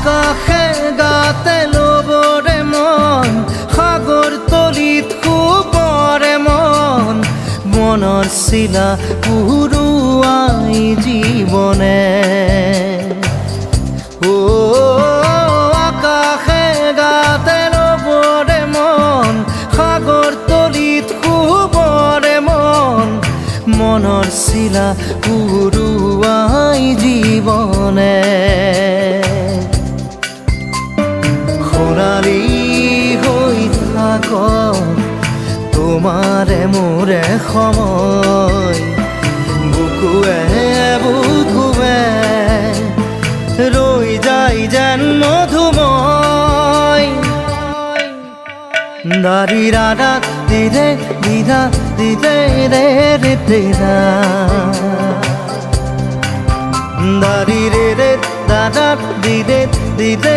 আকাশে গাতে ল'বৰে মন সাগৰ তলিত শুবৰে মন মনৰ চিলা উৰুৱাই জীৱনে আকাশে গাতে ল'বৰে মন সাগৰ তলিত শুবৰে মন মনৰ চিলা উৰুৱাই জীৱনে খৰালি হৈ থাক তোমাৰে মোৰে সময় বুকুৱে বুকুৱে ৰৈ যায় যেন মধুময় দাৰি ৰাধা দিদে দিদা দিদে ৰে ৰে দিদা দাৰি ৰে ৰে দাদা দিদে দিদে